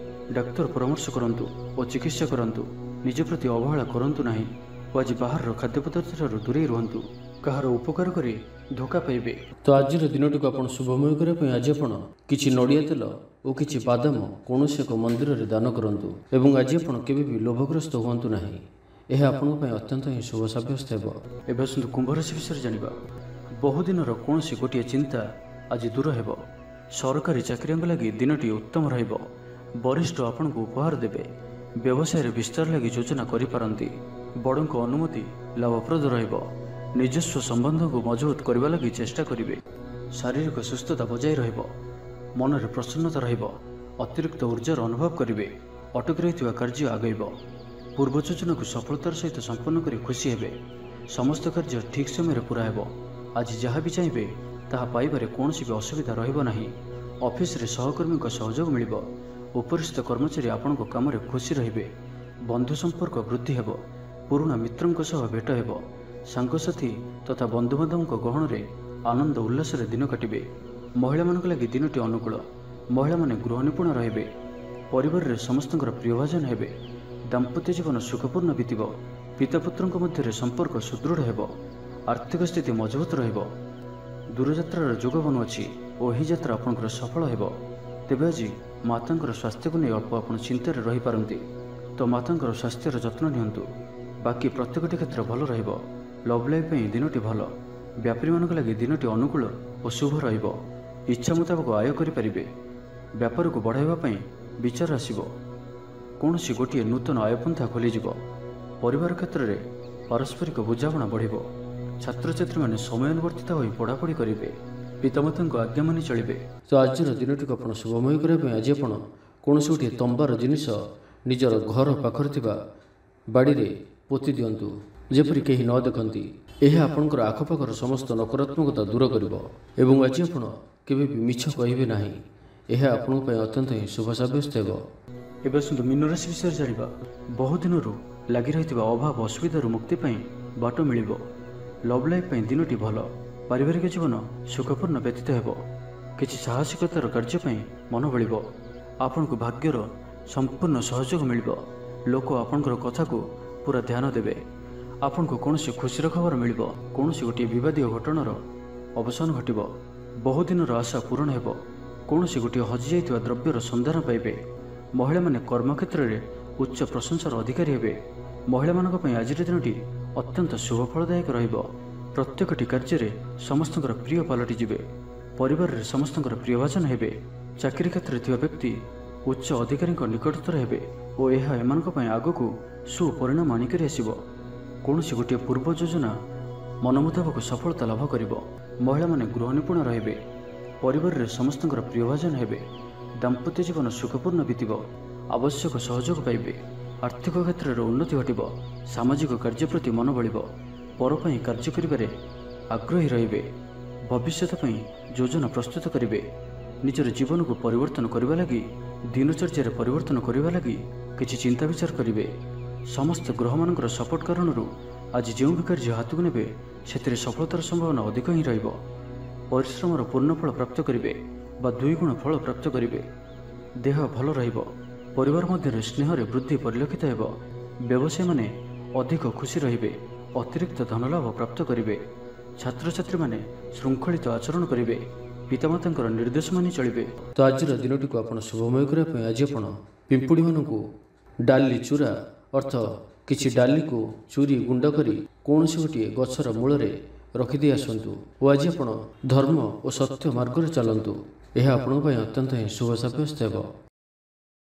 ଡାକ୍ତର ପରାମର୍ଶ କରନ୍ତୁ ଓ ଚିକିତ୍ସା କରନ୍ତୁ। ନିଜ ପ୍ରତି ଅବହେଳା କରନ୍ତୁ ନାହିଁ ଓ ଆଜି ବାହାରର ଖାଦ୍ୟପଦାର୍ଥଠାରୁ ଦୂରେଇ ରୁହନ୍ତୁ। କାହାର ଉପକାର କରି ଧୋକା ପାଇବେ। ତ ଆଜିର ଦିନଟିକୁ ଆପଣ ଶୁଭମୟ କରିବା ପାଇଁ ଆଜି ଆପଣ କିଛି ନଡ଼ିଆ ତେଲ ଓ କିଛି ବାଦାମ କୌଣସି ଏକ ମନ୍ଦିରରେ ଦାନ କରନ୍ତୁ ଏବଂ ଆଜି ଆପଣ କେବେ ବି ଲୋଭଗ୍ରସ୍ତ ହୁଅନ୍ତୁ ନାହିଁ। ଏହା ଆପଣଙ୍କ ପାଇଁ ଅତ୍ୟନ୍ତ ହିଁ ଶୁଭ ସାବ୍ୟସ୍ତ ହେବ। ଏବେ ଆସନ୍ତୁ କୁମ୍ଭ ରାଶି ବିଷୟରେ ଜାଣିବା। ବହୁଦିନର କୌଣସି ଗୋଟିଏ ଚିନ୍ତା ଆଜି ଦୂର ହେବ। ସରକାରୀ ଚାକିରିଆଙ୍କ ଲାଗି ଦିନଟି ଉତ୍ତମ ରହିବ। ବରିଷ୍ଠ ଆପଣଙ୍କୁ ଉପହାର ଦେବେ। ବ୍ୟବସାୟରେ ବିସ୍ତାର ଲାଗି ଯୋଜନା କରିପାରନ୍ତି। ବଡ଼ଙ୍କ ଅନୁମତି ଲାଭପ୍ରଦ ରହିବ। ନିଜସ୍ୱ ସମ୍ବନ୍ଧକୁ ମଜବୁତ କରିବା ଲାଗି ଚେଷ୍ଟା କରିବେ। ଶାରୀରିକ ସୁସ୍ଥତା ବଜାୟ ରହିବ। ମନରେ ପ୍ରସନ୍ନତା ରହିବ। ଅତିରିକ୍ତ ଉର୍ଜାର ଅନୁଭବ କରିବେ। ଅଟକି ରହିଥିବା କାର୍ଯ୍ୟ ଆଗେଇବ। ପୂର୍ବ ଯୋଜନାକୁ ସଫଳତାର ସହିତ ସମ୍ପନ୍ନ କରି ଖୁସି ହେବେ। ସମସ୍ତ କାର୍ଯ୍ୟ ଠିକ୍ ସମୟରେ ପୁରା ହେବ। ଆଜି ଯାହା ବି ଚାହିଁବେ ତାହା ପାଇବାରେ କୌଣସି ବି ଅସୁବିଧା ରହିବ ନାହିଁ। ଅଫିସରେ ସହକର୍ମୀଙ୍କ ସହଯୋଗ ମିଳିବ। ଉପରିସ୍ଥ କର୍ମଚାରୀ ଆପଣଙ୍କ କାମରେ ଖୁସି ରହିବେ। ବନ୍ଧୁ ସମ୍ପର୍କ ବୃଦ୍ଧି ହେବ। ପୁରୁଣା ମିତ୍ରଙ୍କ ସହ ଭେଟ ହେବ। ସାଙ୍ଗସାଥୀ ତଥା ବନ୍ଧୁବାନ୍ଧବଙ୍କ ଗହଣରେ ଆନନ୍ଦ ଉଲ୍ଲାସରେ ଦିନ କାଟିବେ। ମହିଳାମାନଙ୍କ ଲାଗି ଦିନଟି ଅନୁକୂଳ। ମହିଳାମାନେ ଗୃହ ନିପୁଣ ରହିବେ। ପରିବାରରେ ସମସ୍ତଙ୍କର ପ୍ରିୟଭାଜନ ହେବେ। ଦାମ୍ପତ୍ୟ ଜୀବନ ସୁଖପୂର୍ଣ୍ଣ ବିତିବ। ପିତାପୁତ୍ରଙ୍କ ମଧ୍ୟରେ ସମ୍ପର୍କ ସୁଦୃଢ଼ ହେବ। ଆର୍ଥିକ ସ୍ଥିତି ମଜବୁତ ରହିବ। ଦୂରଯାତ୍ରାର ଯୋଗ ବନୁଅଛି ଓ ଏହି ଯାତ୍ରା ଆପଣଙ୍କର ସଫଳ ହେବ। ତେବେ ଆଜି ମାତାଙ୍କର ସ୍ୱାସ୍ଥ୍ୟକୁ ନେଇ ଅଳ୍ପ ଆପଣ ଚିନ୍ତାରେ ରହିପାରନ୍ତି, ତ ମାତାଙ୍କର ସ୍ୱାସ୍ଥ୍ୟର ଯତ୍ନ ନିଅନ୍ତୁ। ବାକି ପ୍ରତ୍ୟେକଟି କ୍ଷେତ୍ର ଭଲ ରହିବ। ଲଭ୍ ଲାଇଫ୍ ପାଇଁ ଦିନଟି ଭଲ। ବ୍ୟାପାରୀମାନଙ୍କ ଲାଗି ଦିନଟି ଅନୁକୂଳ ଓ ଶୁଭ ରହିବ। ଇଚ୍ଛା ମୁତାବକ ଆୟ କରିପାରିବେ। ବ୍ୟାପାରକୁ ବଢ଼ାଇବା ପାଇଁ ବିଚାର ଆସିବ। କୌଣସି ଗୋଟିଏ ନୂତନ ଆୟପନ୍ଥା ଖୋଲିଯିବ। ପରିବାର କ୍ଷେତ୍ରରେ ପାରସ୍ପରିକ ବୁଝାମଣା ବଢ଼ିବ। ଛାତ୍ରଛାତ୍ରୀମାନେ ସମୟାନୁବର୍ତ୍ତିତ ହୋଇ ପଢ଼ାପଢ଼ି କରିବେ। ପିତାମାତାଙ୍କ ଆଜ୍ଞା ମାନି ଚଳିବେ। ତ ଆଜିର ଦିନଟିକୁ ଆପଣ ଶୁଭମୟ କରିବା ପାଇଁ ଆଜି ଆପଣ କୌଣସି ଗୋଟିଏ ତମ୍ବାର ଜିନିଷ ନିଜର ଘର ପାଖରେ ଥିବା ବାଡ଼ିରେ ପୋତି ଦିଅନ୍ତୁ, ଯେପରି କେହି ନ ଦେଖନ୍ତି। ଏହା ଆପଣଙ୍କର ଆଖପାଖର ସମସ୍ତ ନକାରାତ୍ମକତା ଦୂର କରିବ ଏବଂ ଆଜି ଆପଣ କେବେ ବି ମିଛ କହିବେ ନାହିଁ। ଏହା ଆପଣଙ୍କ ପାଇଁ ଅତ୍ୟନ୍ତ ହିଁ ଶୁଭ ସାବ୍ୟସ୍ତ ହେବ। ଏବେ ଆସନ୍ତୁ ମୀନ ରାଶି ବିଷୟରେ ଜାଣିବା। ବହୁଦିନରୁ ଲାଗି ରହିଥିବା ଅଭାବ ଅସୁବିଧାରୁ ମୁକ୍ତି ପାଇଁ ବାଟ ମିଳିବ। ଲଭ୍ ଲାଇଫ୍ ପାଇଁ ଦିନଟି ଭଲ। ପାରିବାରିକ ଜୀବନ ସୁଖପୂର୍ଣ୍ଣ ବ୍ୟତୀତ ହେବ। କିଛି ସାହସିକତାର କାର୍ଯ୍ୟ ପାଇଁ ମନ ବଳିବ। ଆପଣଙ୍କୁ ଭାଗ୍ୟର ସମ୍ପୂର୍ଣ୍ଣ ସହଯୋଗ ମିଳିବ। ଲୋକ ଆପଣଙ୍କର କଥାକୁ ପୁରା ଧ୍ୟାନ ଦେବେ। ଆପଣଙ୍କୁ କୌଣସି ଖୁସିର ଖବର ମିଳିବ। କୌଣସି ଗୋଟିଏ ବିବାଦୀୟ ଘଟଣାର ଅବସାନ ଘଟିବ। ବହୁଦିନର ଆଶା ପୂରଣ ହେବ। କୌଣସି ଗୋଟିଏ ହଜିଯାଇଥିବା ଦ୍ରବ୍ୟର ସନ୍ଧାନ ପାଇବେ। ମହିଳାମାନେ କର୍ମକ୍ଷେତ୍ରରେ ଉଚ୍ଚ ପ୍ରଶଂସାର ଅଧିକାରୀ ହେବେ। ମହିଳାମାନଙ୍କ ପାଇଁ ଆଜିର ଦିନଟି ଅତ୍ୟନ୍ତ ଶୁଭଫଳଦାୟକ ରହିବ। ପ୍ରତ୍ୟେକଟି କାର୍ଯ୍ୟରେ ସମସ୍ତଙ୍କର ପ୍ରିୟ ପାଲଟିଯିବେ। ପରିବାରରେ ସମସ୍ତଙ୍କର ପ୍ରିୟଭାଜନ ହେବେ। ଚାକିରି କ୍ଷେତ୍ରରେ ଥିବା ବ୍ୟକ୍ତି ଉଚ୍ଚ ଅଧିକାରୀଙ୍କ ନିକଟତର ହେବେ ଓ ଏହା ଏମାନଙ୍କ ପାଇଁ ଆଗକୁ ସୁପରିଣାମ ଆଣିକରି ଆସିବ। କୌଣସି ଗୋଟିଏ ପୂର୍ବ ଯୋଜନା ମନ ମୁତାବକ ସଫଳତା ଲାଭ କରିବ। ମହିଳାମାନେ ଗୃହ ନିପୁଣ ରହିବେ। ପରିବାରରେ ସମସ୍ତଙ୍କର ପ୍ରିୟଭାଜନ ହେବେ। ଦାମ୍ପତ୍ୟ ଜୀବନ ସୁଖପୂର୍ଣ୍ଣ ବିତିବ। ଆବଶ୍ୟକ ସହଯୋଗ ପାଇବେ। ଆର୍ଥିକ କ୍ଷେତ୍ରରେ ଉନ୍ନତି ଘଟିବ। ସାମାଜିକ କାର୍ଯ୍ୟ ପ୍ରତି ମନ ବଳିବ। ପର ପାଇଁ କାର୍ଯ୍ୟ କରିବାରେ ଆଗ୍ରହୀ ରହିବେ। ଭବିଷ୍ୟତ ପାଇଁ ଯୋଜନା ପ୍ରସ୍ତୁତ କରିବେ। ନିଜର ଜୀବନକୁ ପରିବର୍ତ୍ତନ କରିବା ଲାଗି, ଦିନଚର୍ଯ୍ୟାରେ ପରିବର୍ତ୍ତନ କରିବା ଲାଗି କିଛି ଚିନ୍ତା ବିଚାର କରିବେ। ସମସ୍ତ ଗ୍ରହମାନଙ୍କର ସପୋର୍ଟ କାରଣରୁ ଆଜି ଯେଉଁ ବି କାର୍ଯ୍ୟ ହାତକୁ ନେବେ ସେଥିରେ ସଫଳତାର ସମ୍ଭାବନା ଅଧିକ ହିଁ ରହିବ। ପରିଶ୍ରମର ପୂର୍ଣ୍ଣ ଫଳ ପ୍ରାପ୍ତ କରିବେ ବା 2 ଗୁଣ ଫଳ ପ୍ରାପ୍ତ କରିବେ। ଦେହ ଭଲ ରହିବ। ପରିବାର ମଧ୍ୟରେ ସ୍ନେହରେ ବୃଦ୍ଧି ପରିଲକ୍ଷିତ ହେବ। ବ୍ୟବସାୟୀମାନେ ଅଧିକ ଖୁସି ରହିବେ। ଅତିରିକ୍ତ ଧନଲାଭ ପ୍ରାପ୍ତ କରିବେ। ଛାତ୍ରଛାତ୍ରୀମାନେ ଶୃଙ୍ଖଳିତ ଆଚରଣ କରିବେ। ପିତାମାତାଙ୍କର ନିର୍ଦ୍ଦେଶ ମାନି ଚଳିବେ। ତ ଆଜିର ଦିନଟିକୁ ଆପଣ ଶୁଭମୟ କରିବା ପାଇଁ ଆଜି ଆପଣ ପିମ୍ପୁଡ଼ିମାନଙ୍କୁ ଡାଲି ଚୂରା ଅର୍ଥ କିଛି ଡାଲିକୁ ଚୁରି ଗୁଣ୍ଡ କରି କୌଣସି ଗୋଟିଏ ଗଛର ମୂଳରେ ରଖିଦେଇ ଆସନ୍ତୁ ଓ ଆଜି ଆପଣ ଧର୍ମ ଓ ସତ୍ୟ ମାର୍ଗରେ ଚାଲନ୍ତୁ। ଏହା ଆପଣଙ୍କ ପାଇଁ ଅତ୍ୟନ୍ତ ହିଁ ଶୁଭ ସାବ୍ୟସ୍ତ ହେବ।